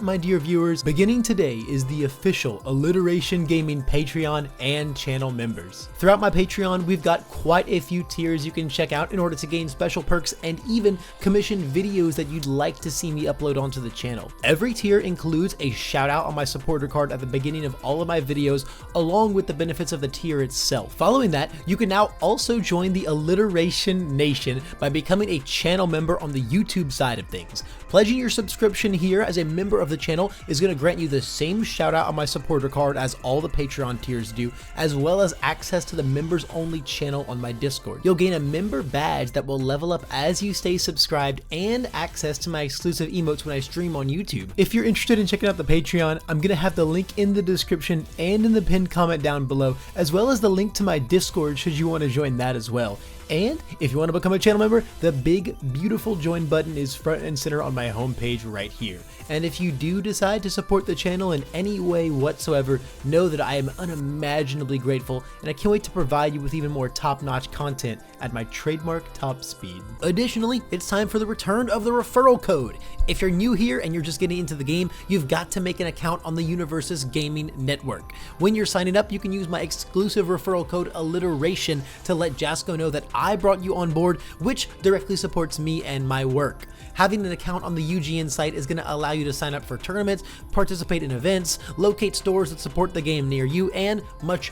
My dear viewers, beginning today is the official Alliteration Gaming Patreon and channel members. Throughout my Patreon, we've got quite a few tiers you can check out in order to gain special perks and even commission videos that you'd like to see me upload onto the channel. Every tier includes a shout out on my supporter card at the beginning of all of my videos, along with the benefits of the tier itself. Following that, you can now also join the Alliteration Nation by becoming a channel member on the YouTube side of things. Pledging your subscription here as a member of the channel is going to grant you the same shout out on my supporter card as all the Patreon tiers do, as well as access to the members only channel on my Discord. You'll gain a member badge that will level up as you stay subscribed and access to my exclusive emotes when I stream on YouTube. If you're interested in checking out the Patreon, I'm going to have the link in the description and in the pinned comment down below, as well as the link to my Discord should you want to join that as well. And if you want to become a channel member, the big beautiful join button is front and center on my homepage right here. And if you do decide to support the channel in any way whatsoever, know that I am unimaginably grateful, and I can't wait to provide you with even more top-notch content at my trademark top speed. Additionally, it's time for the return of the referral code. If you're new here and you're just getting into the game, you've got to make an account on the Universus Gaming Network. When you're signing up, you can use my exclusive referral code Alliteration to let Jasco know that I brought you on board, which directly supports me and my work. Having an account on the UGN site is going to allow you to sign up for tournaments, participate in events, locate stores that support the game near you, and much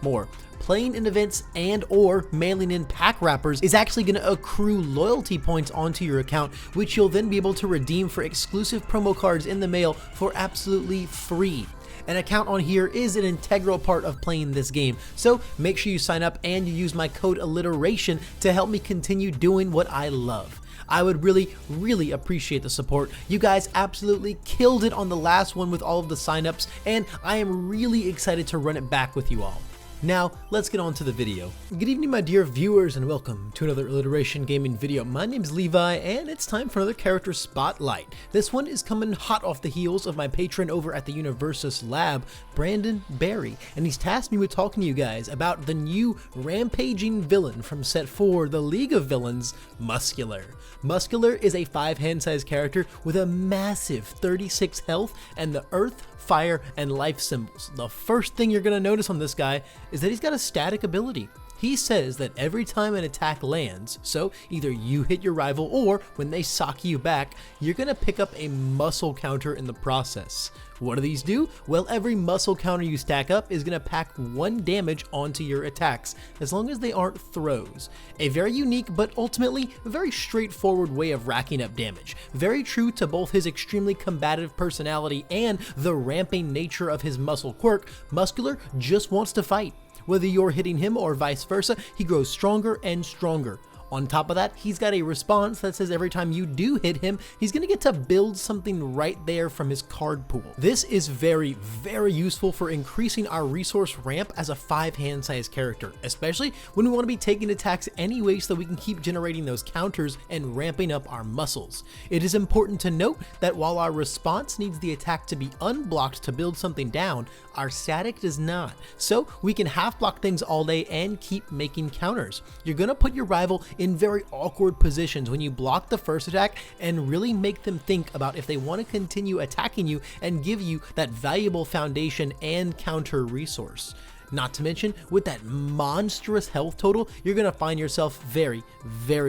more. Playing in events and or mailing in pack wrappers is actually going to accrue loyalty points onto your account, which you'll then be able to redeem for exclusive promo cards in the mail for absolutely free. An account on here is an integral part of playing this game, so make sure you sign up and you use my code Alliteration to help me continue doing what I love. I would really appreciate the support. You guys absolutely killed it on the last one with all of the signups, and I am really excited to run it back with you all. Now, let's get on to the video. Good evening, my dear viewers, and welcome to another Alliteration Gaming video. My name's Levi, and it's time for another character spotlight. This one is coming hot off the heels of my patron over at the Universus Lab, Brandon Berry, and he's tasked me with talking to you guys about the new rampaging villain from set 4, the League of Villains, Muscular. Muscular is a 5-hand size character with a massive 36 health and the earth, fire, and life symbols. The first thing you're going to notice on this guy is that he's got a static ability. He says that every time an attack lands, so either you hit your rival or when they sock you back, you're going to pick up a muscle counter in the process. What do these do? Well, every muscle counter you stack up is going to pack 1 damage onto your attacks, as long as they aren't throws. A very unique but ultimately very straightforward way of racking up damage. Very true to both his extremely combative personality and the ramping nature of his muscle quirk, Muscular just wants to fight. Whether you're hitting him or vice versa, he grows stronger and stronger. On top of that, he's got a response that says every time you do hit him, he's going to get to build something right there from his card pool. This is very useful for increasing our resource ramp as a 5-hand size character, especially when we want to be taking attacks anyway so that we can keep generating those counters and ramping up our muscles. It is important to note that while our response needs the attack to be unblocked to build something down, our static does not. So we can half block things all day and keep making counters. You're going to put your rival in very awkward positions when you block the first attack and really make them think about if they want to continue attacking you and give you that valuable foundation and counter resource. Not to mention, with that monstrous health total, you're going to find yourself very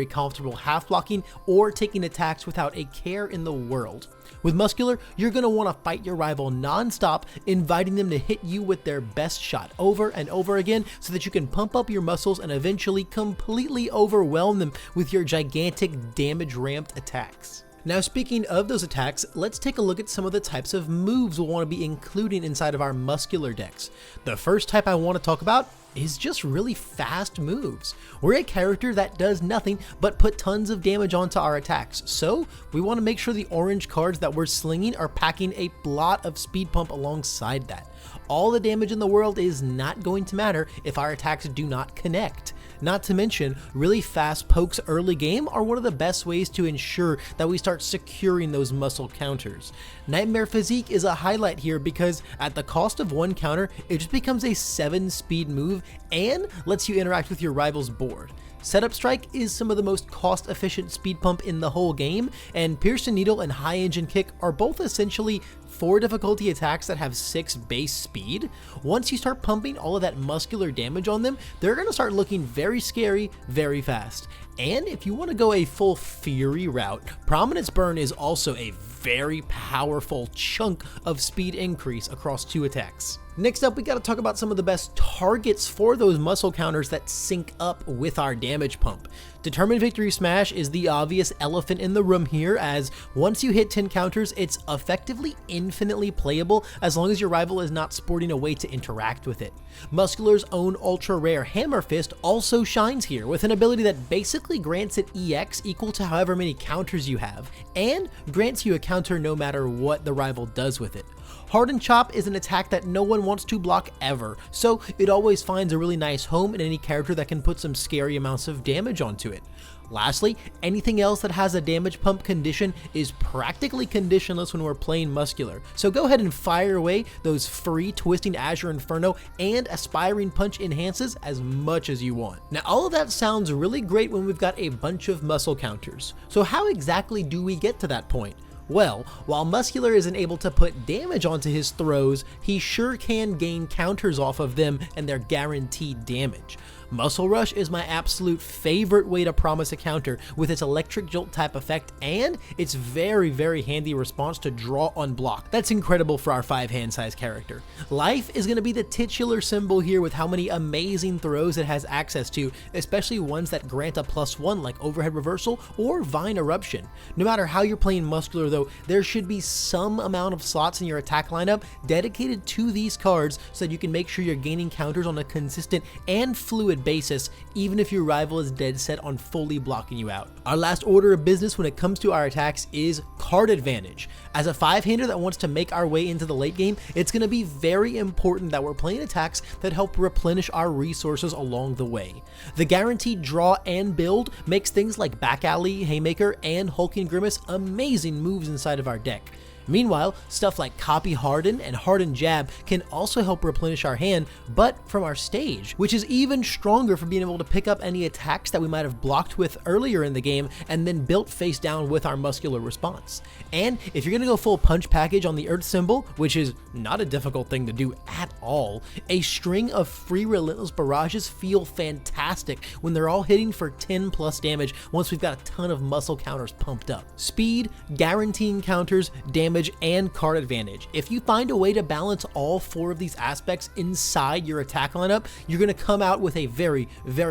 comfortable half blocking or taking attacks without a care in the world. With Muscular, you're going to want to fight your rival non-stop, inviting them to hit you with their best shot over and over again so that you can pump up your muscles and eventually completely overwhelm them with your gigantic damage-ramped attacks. Now, speaking of those attacks, let's take a look at some of the types of moves we'll want to be including inside of our Muscular decks. The first type I want to talk about is just really fast moves. We're a character that does nothing but put tons of damage onto our attacks, so we want to make sure the orange cards that we're slinging are packing a lot of speed pump alongside that. All the damage in the world is not going to matter if our attacks do not connect. Not to mention, really fast pokes early game are one of the best ways to ensure that we start securing those muscle counters. Nightmare Physique is a highlight here because at the cost of 1 counter, it just becomes a 7 speed move and lets you interact with your rival's board. Setup Strike is some of the most cost-efficient speed pump in the whole game, and Pierce and Needle and High Engine Kick are both essentially 4 difficulty attacks that have 6 base speed. Once you start pumping all of that muscular damage on them, they're going to start looking very scary very fast. And if you want to go a full Fury route, Prominence Burn is also a very powerful chunk of speed increase across 2 attacks. Next up, we got to talk about some of the best targets for those muscle counters that sync up with our damage pump. Determined Victory Smash is the obvious elephant in the room here, as once you hit 10 counters, it's effectively infinitely playable as long as your rival is not sporting a way to interact with it. Muscular's own ultra rare Hammer Fist also shines here with an ability that basically grants it EX equal to however many counters you have, and grants you a counter no matter what the rival does with it. Hardened Chop is an attack that no one wants to block ever, so it always finds a really nice home in any character that can put some scary amounts of damage onto it. Lastly, anything else that has a damage pump condition is practically conditionless when we're playing Muscular, so go ahead and fire away those free Twisting Azure Inferno and Aspiring Punch enhances as much as you want. Now all of that sounds really great when we've got a bunch of muscle counters, so how exactly do we get to that point? Well, while Muscular isn't able to put damage onto his throws, he sure can gain counters off of them and their guaranteed damage. Muscle Rush is my absolute favorite way to promise a counter with its Electric Jolt type effect and its very handy response to draw on block. That's incredible for our 5 hand size character. Life is going to be the titular symbol here with how many amazing throws it has access to, especially ones that grant a +1 like Overhead Reversal or Vine Eruption. No matter how you're playing Muscular though, there should be some amount of slots in your attack lineup dedicated to these cards so that you can make sure you're gaining counters on a consistent and fluid basis, even if your rival is dead set on fully blocking you out. Our last order of business when it comes to our attacks is card advantage. As a 5-hander that wants to make our way into the late game, it's going to be very important that we're playing attacks that help replenish our resources along the way. The guaranteed draw and build makes things like Back Alley, Haymaker, and Hulking Grimace amazing moves inside of our deck. Meanwhile, stuff like Copy Harden and Harden Jab can also help replenish our hand, but from our stage, which is even stronger for being able to pick up any attacks that we might have blocked with earlier in the game and then built face down with our Muscular response. And if you're going to go full punch package on the Earth symbol, which is not a difficult thing to do at all, a string of free Relentless Barrages feel fantastic when they're all hitting for 10+ damage once we've got a ton of muscle counters pumped up. Speed, guaranteeing counters, damage, and card advantage. If you find a way to balance all 4 of these aspects inside your attack lineup, you're going to come out with a very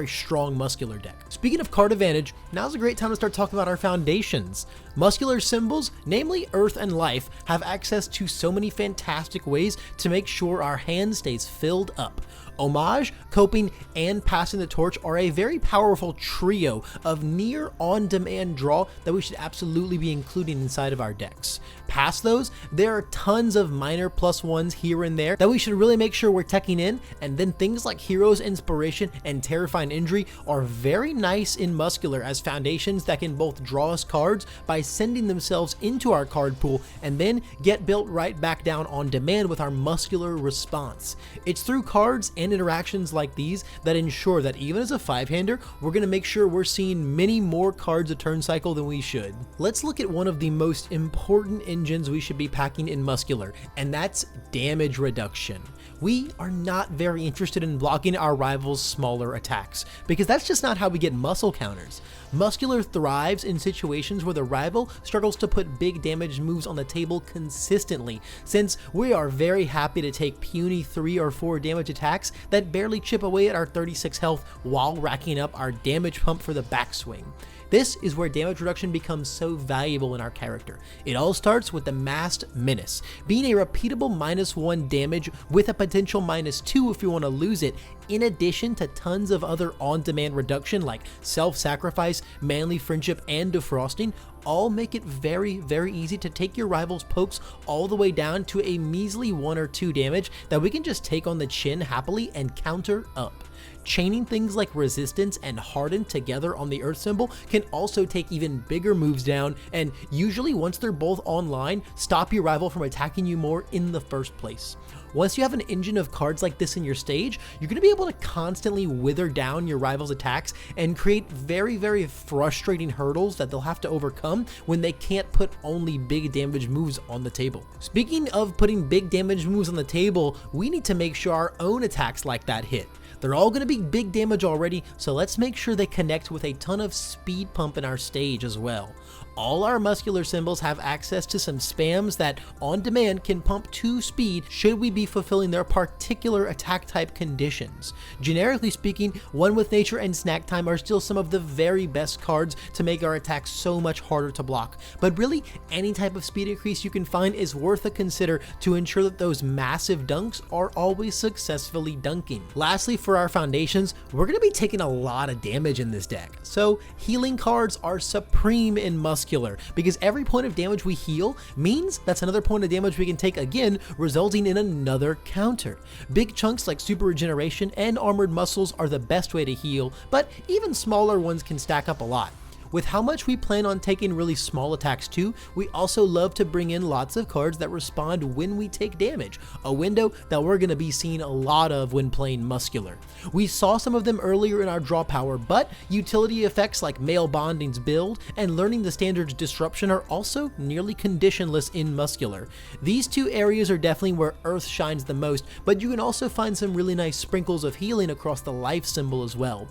strong Muscular deck. Speaking of card advantage, now's a great time to start talking about our foundations. Muscular symbols, namely Earth and Life, have access to so many fantastic ways to make sure our hand stays filled up. Homage, Coping, and Passing the Torch are a very powerful trio of near on-demand draw that we should absolutely be including inside of our decks. Past those, there are tons of minor +1s here and there that we should really make sure we're teching in, and then things like Hero's Inspiration and Terrifying Injury are very nice in Muscular as foundations that can both draw us cards by sending themselves into our card pool and then get built right back down on demand with our Muscular response. It's through cards and interactions like these that ensure that even as a 5-hander, we're going to make sure we're seeing many more cards a turn cycle than we should. Let's look at one of the most important engines we should be packing in Muscular, and that's damage reduction. We are not very interested in blocking our rivals' smaller attacks, because that's just not how we get muscle counters. Muscular thrives in situations where the rival struggles to put big damage moves on the table consistently, since we are very happy to take puny 3 or 4 damage attacks that barely chip away at our 36 health while racking up our damage pump for the backswing. This is where damage reduction becomes so valuable in our character. It all starts with the Masked Menace, being a repeatable -1 damage with a potential -2 if you want to lose it, in addition to tons of other on-demand reduction like Self-Sacrifice, Manly Friendship, and Defrosting, all make it very easy to take your rival's pokes all the way down to a measly 1 or 2 damage that we can just take on the chin happily and counter up. Chaining things like resistance and harden together on the earth symbol can also take even bigger moves down, and usually once they're both online, stop your rival from attacking you more in the first place. Once you have an engine of cards like this in your stage, you're going to be able to constantly wither down your rival's attacks and create very frustrating hurdles that they'll have to overcome when they can't put only big damage moves on the table. Speaking of putting big damage moves on the table, we need to make sure our own attacks like that hit. They're all going to be big damage already, so let's make sure they connect with a ton of speed pump in our stage as well. All our muscular symbols have access to some spams that on demand can pump 2 speed should we be fulfilling their particular attack type conditions. Generically speaking, One with Nature and Snack Time are still some of the very best cards to make our attacks so much harder to block, but really any type of speed increase you can find is worth a consider to ensure that those massive dunks are always successfully dunking. Lastly, for our foundations, we're going to be taking a lot of damage in this deck, so healing cards are supreme in Muscular, because every point of damage we heal means that's another point of damage we can take again, resulting in another counter. Big chunks like Super Regeneration and Armored Muscles are the best way to heal, but even smaller ones can stack up a lot. With how much we plan on taking really small attacks too, we also love to bring in lots of cards that respond when we take damage, a window that we're going to be seeing a lot of when playing Muscular. We saw some of them earlier in our draw power, but utility effects like Male Bonding's build and Learning the Standards Disruption are also nearly conditionless in Muscular. These two areas are definitely where Earth shines the most, but you can also find some really nice sprinkles of healing across the life symbol as well.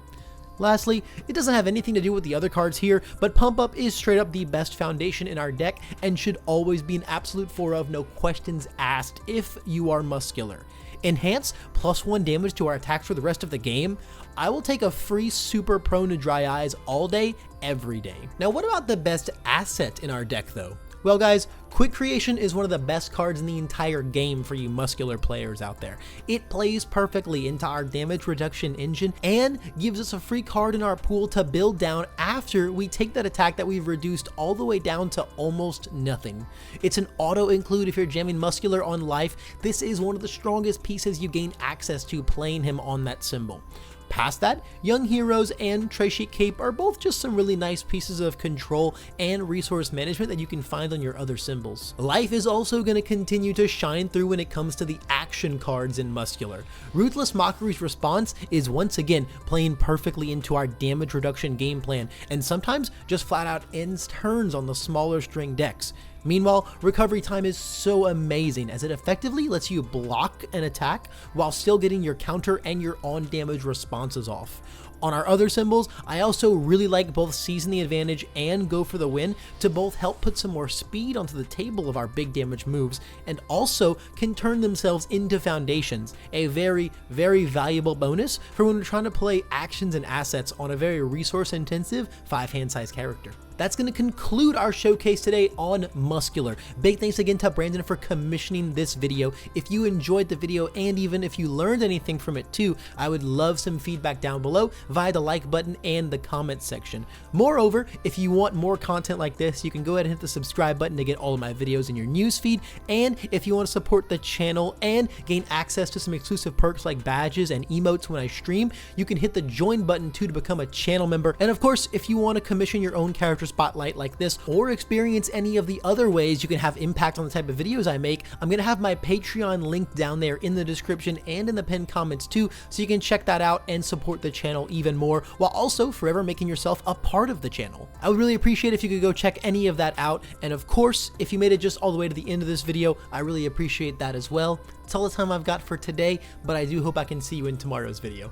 Lastly, it doesn't have anything to do with the other cards here, but Pump Up is straight up the best foundation in our deck and should always be an absolute 4 of, no questions asked if you are Muscular. Enhance +1 damage to our attacks for the rest of the game. I will take a free super prone to dry eyes all day, every day. Now what about the best asset in our deck though? Well guys, Quick Creation is one of the best cards in the entire game for you Muscular players out there. It plays perfectly into our damage reduction engine and gives us a free card in our pool to build down after we take that attack that we've reduced all the way down to almost nothing. It's an auto include if you're jamming Muscular on life. This is one of the strongest pieces you gain access to playing him on that symbol. Past that, Young Heroes and Treshik Cape are both just some really nice pieces of control and resource management that you can find on your other symbols. Life is also going to continue to shine through when it comes to the action cards in Muscular. Ruthless Mockery's response is once again playing perfectly into our damage reduction game plan, and sometimes just flat out ends turns on the smaller string decks. Meanwhile, recovery time is so amazing as it effectively lets you block an attack while still getting your counter and your on damage responses off. On our other symbols, I also really like both Season the Advantage and Go for the Win to both help put some more speed onto the table of our big damage moves, and also can turn themselves into foundations, a very valuable bonus for when we're trying to play actions and assets on a very resource intensive 5-hand size character. That's going to conclude our showcase today on Muscular. Big thanks again to Brandon for commissioning this video. If you enjoyed the video and even if you learned anything from it too, I would love some feedback down below via the like button and the comment section. Moreover, if you want more content like this, you can go ahead and hit the subscribe button to get all of my videos in your newsfeed. And if you want to support the channel and gain access to some exclusive perks like badges and emotes when I stream, you can hit the join button too to become a channel member. And of course, if you want to commission your own character spotlight like this or experience any of the other ways you can have impact on the type of videos I make, I'm going to have my Patreon link down there in the description and in the pinned comments too, so you can check that out and support the channel even more while also forever making yourself a part of the channel. I would really appreciate if you could go check any of that out, and of course if you made it just all the way to the end of this video, I really appreciate that as well. That's all the time I've got for today, but I do hope I can see you in tomorrow's video.